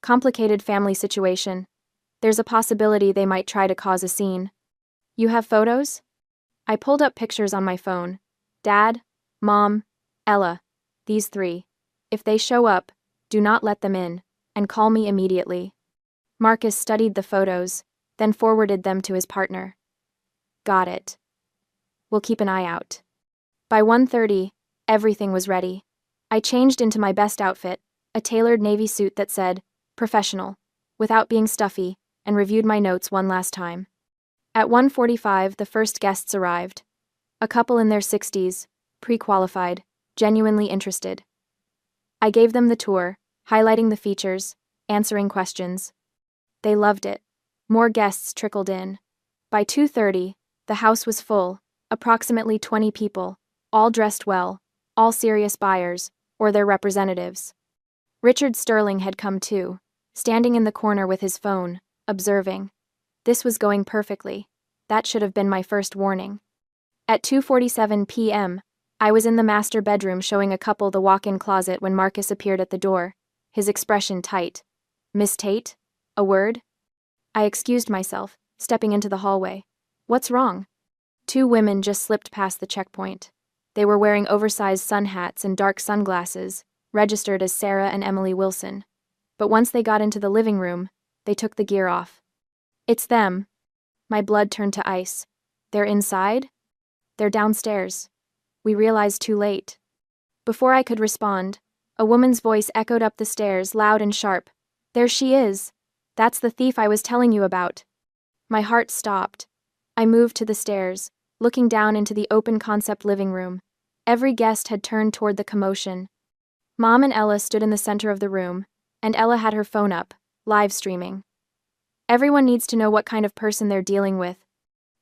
complicated family situation. There's a possibility they might try to cause a scene." "You have photos?" I pulled up pictures on my phone. "Dad, Mom, Ella. These 3. If they show up, do not let them in, and call me immediately." Marcus studied the photos, then forwarded them to his partner. "Got it. We'll keep an eye out." By 1:30, everything was ready. I changed into my best outfit, a tailored navy suit that said, "Professional," without being stuffy, and reviewed my notes one last time. At 1:45, the first guests arrived. A couple in their 60s, pre-qualified, genuinely interested. I gave them the tour, highlighting the features, answering questions. They loved it. More guests trickled in. By 2:30, the house was full, approximately 20 people, all dressed well, all serious buyers, or their representatives. Richard Sterling had come too, standing in the corner with his phone, observing. This was going perfectly. That should have been my first warning. At 2:47 p.m., I was in the master bedroom showing a couple the walk-in closet when Marcus appeared at the door, his expression tight. "Miss Tate? A word?" I excused myself, stepping into the hallway. "What's wrong?" 2 women just slipped past the checkpoint. They were wearing oversized sun hats and dark sunglasses, registered as Sarah and Emily Wilson. But once they got into the living room, they took the gear off. "It's them." My blood turned to ice. "They're inside?" "They're downstairs." We realized too late. Before I could respond, a woman's voice echoed up the stairs, loud and sharp. "There she is. That's the thief I was telling you about." My heart stopped. I moved to the stairs, looking down into the open-concept living room. Every guest had turned toward the commotion, Mom and Ella stood in the center of the room, and Ella had her phone up, live streaming. Everyone needs to know what kind of person they're dealing with,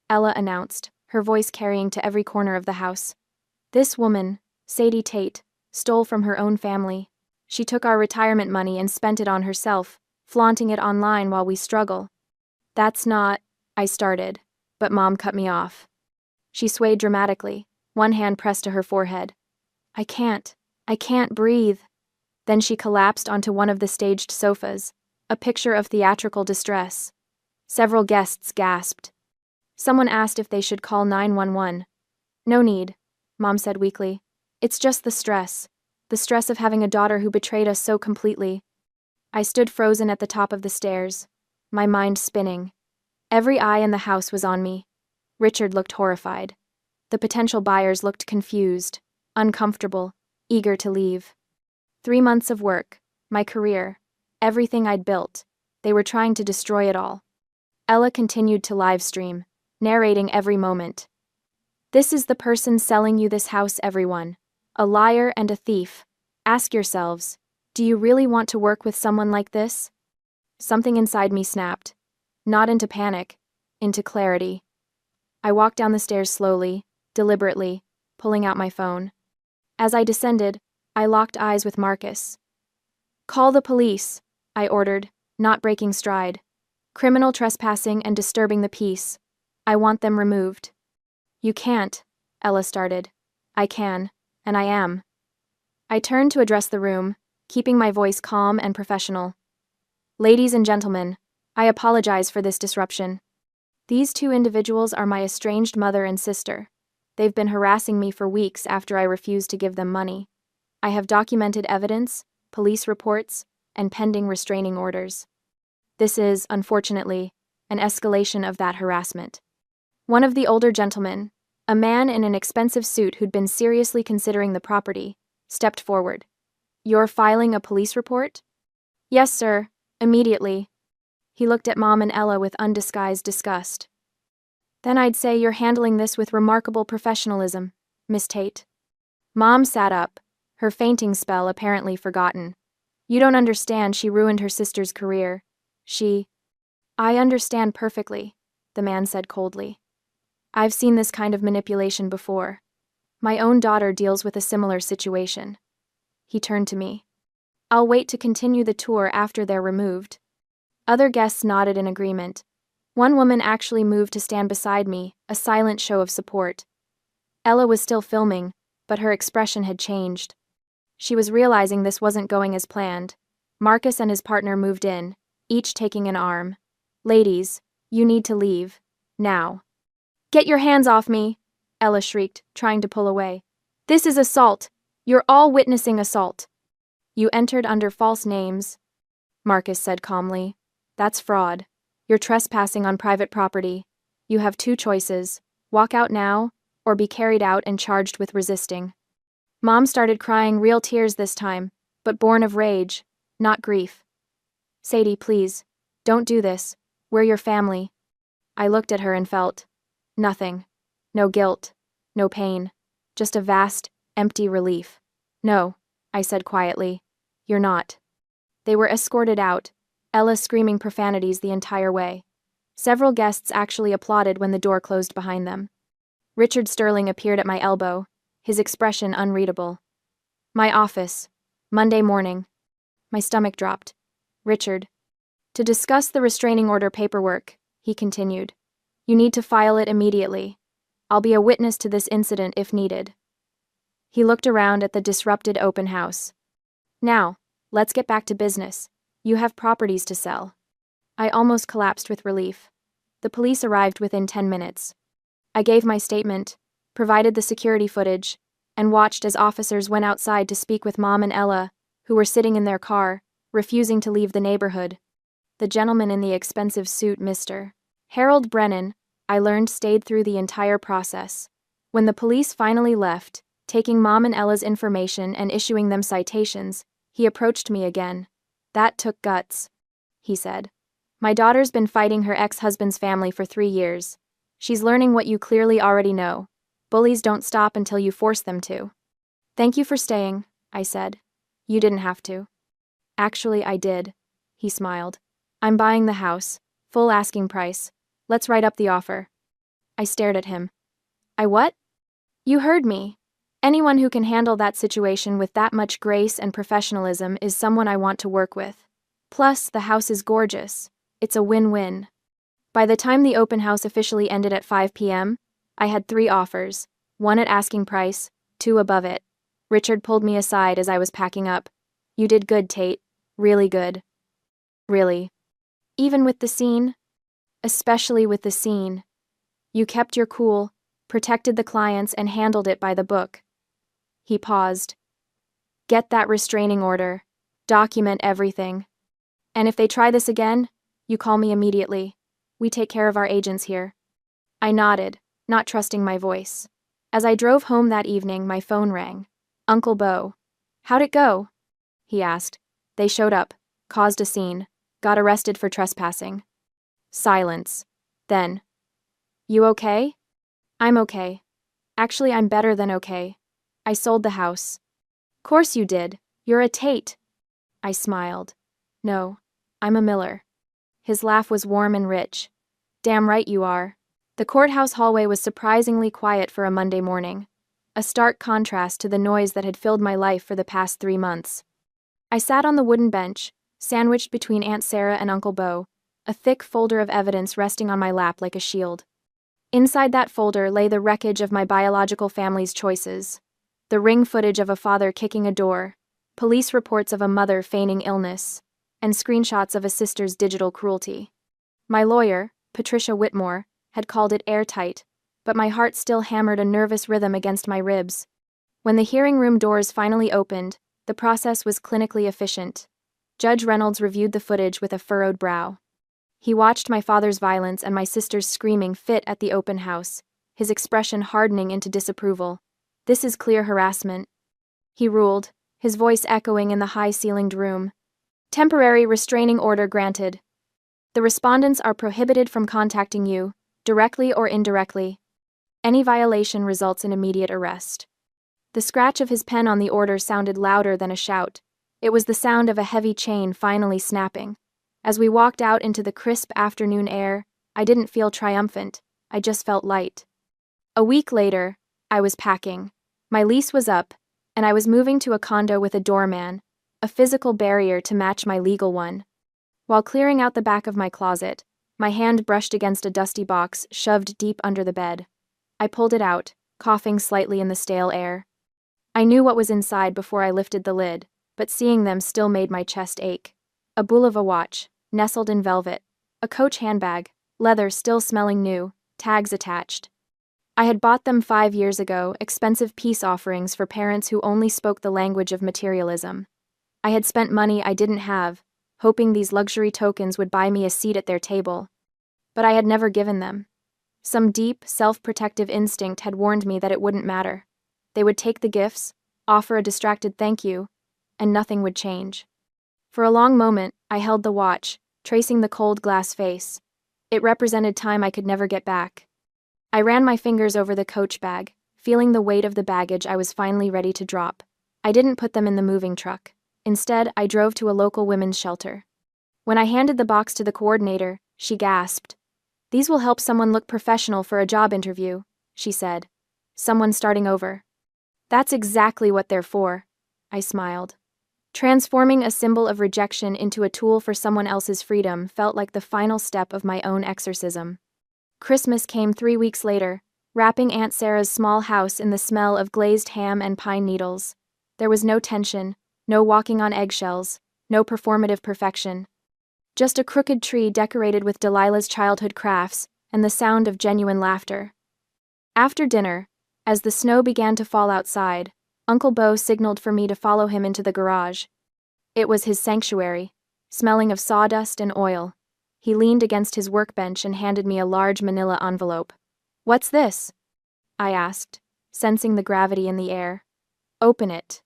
Ella announced, her voice carrying to every corner of the house. This woman, Sadie Tate, stole from her own family. She took our retirement money and spent it on herself, flaunting it online while we struggle. That's not, I started, but Mom cut me off. She swayed dramatically, one hand pressed to her forehead. I can't breathe. Then she collapsed onto one of the staged sofas, a picture of theatrical distress. Several guests gasped. Someone asked if they should call 911. No need, Mom said weakly. It's just the stress of having a daughter who betrayed us so completely. I stood frozen at the top of the stairs, my mind spinning. Every eye in the house was on me. Richard looked horrified. The potential buyers looked confused, uncomfortable, eager to leave. 3 months of work, my career, everything I'd built, they were trying to destroy it all. Ella continued to live stream, narrating every moment. This is the person selling you this house, everyone. A liar and a thief. Ask yourselves, do you really want to work with someone like this? Something inside me snapped. Not into panic, into clarity. I walked down the stairs slowly, deliberately, pulling out my phone. As I descended, I locked eyes with Marcus. Call the police, I ordered, not breaking stride. Criminal trespassing and disturbing the peace. I want them removed. You can't, Ella started. I can, and I am. I turned to address the room, keeping my voice calm and professional. Ladies and gentlemen, I apologize for this disruption. These 2 individuals are my estranged mother and sister. They've been harassing me for weeks after I refused to give them money. I have documented evidence, police reports, and pending restraining orders. This is, unfortunately, an escalation of that harassment. One of the older gentlemen, a man in an expensive suit who'd been seriously considering the property, stepped forward. You're filing a police report? Yes, sir, immediately. He looked at Mom and Ella with undisguised disgust. Then I'd say you're handling this with remarkable professionalism, Miss Tate. Mom sat up, her fainting spell apparently forgotten. You don't understand, she ruined her sister's career. I understand perfectly, the man said coldly. I've seen this kind of manipulation before. My own daughter deals with a similar situation. He turned to me. I'll wait to continue the tour after they're removed. Other guests nodded in agreement. One woman actually moved to stand beside me, a silent show of support. Ella was still filming, but her expression had changed. She was realizing this wasn't going as planned. Marcus and his partner moved in, each taking an arm. Ladies, you need to leave. Now. Get your hands off me, Ella shrieked, trying to pull away. This is assault. You're all witnessing assault. You entered under false names, Marcus said calmly. That's fraud. You're trespassing on private property. You have 2 choices. Walk out now, or be carried out and charged with resisting. Mom started crying, real tears this time, but born of rage, not grief. Sadie, please, don't do this. We're your family. I looked at her and felt nothing. No guilt, no pain, just a vast, empty relief. No, I said quietly. You're not. They were escorted out, Ella screaming profanities the entire way. Several guests actually applauded when the door closed behind them. Richard Sterling appeared at my elbow, his expression unreadable. My office. Monday morning. My stomach dropped. Richard. To discuss the restraining order paperwork, he continued. You need to file it immediately. I'll be a witness to this incident if needed. He looked around at the disrupted open house. Now, let's get back to business. You have properties to sell. I almost collapsed with relief. The police arrived within 10 minutes. I gave my statement, provided the security footage, and watched as officers went outside to speak with Mom and Ella, who were sitting in their car, refusing to leave the neighborhood. The gentleman in the expensive suit, Mr. Harold Brennan, I learned stayed through the entire process. When the police finally left, taking Mom and Ella's information and issuing them citations, he approached me again. That took guts, he said. My daughter's been fighting her ex-husband's family for 3 years. She's learning what you clearly already know. Bullies don't stop until you force them to. Thank you for staying, I said. You didn't have to. Actually, I did. He smiled. I'm buying the house. Full asking price. Let's write up the offer. I stared at him. I what? You heard me. Anyone who can handle that situation with that much grace and professionalism is someone I want to work with. Plus, the house is gorgeous. It's a win-win. By the time the open house officially ended at 5 p.m., I had 3 offers, 1 at asking price, 2 above it. Richard pulled me aside as I was packing up. You did good, Tate. Really good. Really. Even with the scene? Especially with the scene. You kept your cool, protected the clients, and handled it by the book. He paused. Get that restraining order. Document everything. And if they try this again, you call me immediately. We take care of our agents here. I nodded, not trusting my voice. As I drove home that evening, my phone rang. Uncle Bo. How'd it go? He asked. They showed up, caused a scene, got arrested for trespassing. Silence. Then. You okay? I'm okay. Actually, I'm better than okay. I sold the house. Course you did. You're a Tate. I smiled. No, I'm a Miller. His laugh was warm and rich. Damn right you are. The courthouse hallway was surprisingly quiet for a Monday morning, a stark contrast to the noise that had filled my life for the past 3 months. I sat on the wooden bench, sandwiched between Aunt Sarah and Uncle Bo, a thick folder of evidence resting on my lap like a shield. Inside that folder lay the wreckage of my biological family's choices. The ring footage of a father kicking a door, police reports of a mother feigning illness, and screenshots of a sister's digital cruelty. My lawyer, Patricia Whitmore, had called it airtight, but my heart still hammered a nervous rhythm against my ribs. When the hearing room doors finally opened, the process was clinically efficient. Judge Reynolds reviewed the footage with a furrowed brow. He watched my father's violence and my sister's screaming fit at the open house, his expression hardening into disapproval. This is clear harassment, he ruled, his voice echoing in the high-ceilinged room. Temporary restraining order granted. The respondents are prohibited from contacting you, directly or indirectly. Any violation results in immediate arrest. The scratch of his pen on the order sounded louder than a shout. It was the sound of a heavy chain finally snapping. As we walked out into the crisp afternoon air, I didn't feel triumphant, I just felt light. A week later, I was packing. My lease was up, and I was moving to a condo with a doorman, a physical barrier to match my legal one. While clearing out the back of my closet, my hand brushed against a dusty box shoved deep under the bed. I pulled it out, coughing slightly in the stale air. I knew what was inside before I lifted the lid, but seeing them still made my chest ache. A Bulova watch, nestled in velvet, a Coach handbag, leather still smelling new, tags attached. I had bought them 5 years ago, expensive peace offerings for parents who only spoke the language of materialism. I had spent money I didn't have, hoping these luxury tokens would buy me a seat at their table. But I had never given them. Some deep, self-protective instinct had warned me that it wouldn't matter. They would take the gifts, offer a distracted thank you, and nothing would change. For a long moment, I held the watch, tracing the cold glass face. It represented time I could never get back. I ran my fingers over the Coach bag, feeling the weight of the baggage I was finally ready to drop. I didn't put them in the moving truck. Instead, I drove to a local women's shelter. When I handed the box to the coordinator, she gasped. "These will help someone look professional for a job interview," she said. "Someone starting over." "That's exactly what they're for," I smiled. Transforming a symbol of rejection into a tool for someone else's freedom felt like the final step of my own exorcism. Christmas came 3 weeks later, wrapping Aunt Sarah's small house in the smell of glazed ham and pine needles. There was no tension, no walking on eggshells, no performative perfection. Just a crooked tree decorated with Delilah's childhood crafts and the sound of genuine laughter. After dinner, as the snow began to fall outside, Uncle Bo signaled for me to follow him into the garage. It was his sanctuary, smelling of sawdust and oil. He leaned against his workbench and handed me a large manila envelope. "What's this?" I asked, sensing the gravity in the air. "Open it."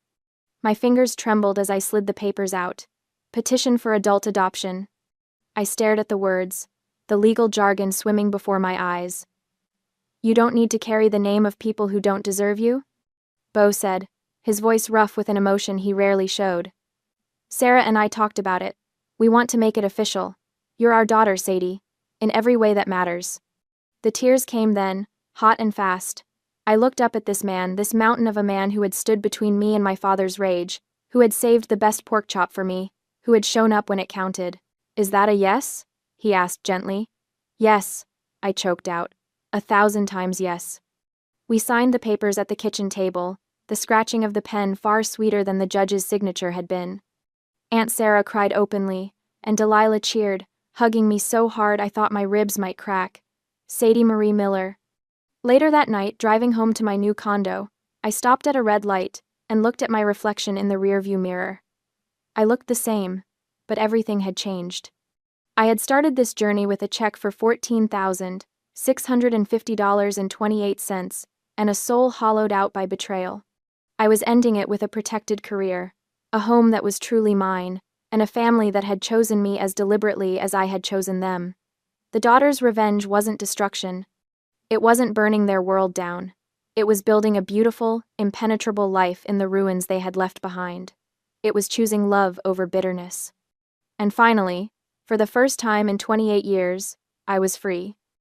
My fingers trembled as I slid the papers out. Petition for adult adoption. I stared at the words, the legal jargon swimming before my eyes. "You don't need to carry the name of people who don't deserve you?" Bo said, his voice rough with an emotion he rarely showed. "Sarah and I talked about it. We want to make it official. You're our daughter, Sadie. In every way that matters." The tears came then, hot and fast. I looked up at this man, this mountain of a man who had stood between me and my father's rage, who had saved the best pork chop for me, who had shown up when it counted. "Is that a yes?" he asked gently. "Yes," I choked out. 1,000 times yes. We signed the papers at the kitchen table, the scratching of the pen far sweeter than the judge's signature had been. Aunt Sarah cried openly, and Delilah cheered, hugging me so hard I thought my ribs might crack. Sadie Marie Miller. Later that night, driving home to my new condo, I stopped at a red light and looked at my reflection in the rearview mirror. I looked the same, but everything had changed. I had started this journey with a check for $14,650.28 and a soul hollowed out by betrayal. I was ending it with a protected career, a home that was truly mine, and a family that had chosen me as deliberately as I had chosen them. The daughter's revenge wasn't destruction. It wasn't burning their world down. It was building a beautiful, impenetrable life in the ruins they had left behind. It was choosing love over bitterness. And finally, for the first time in 28 years, I was free.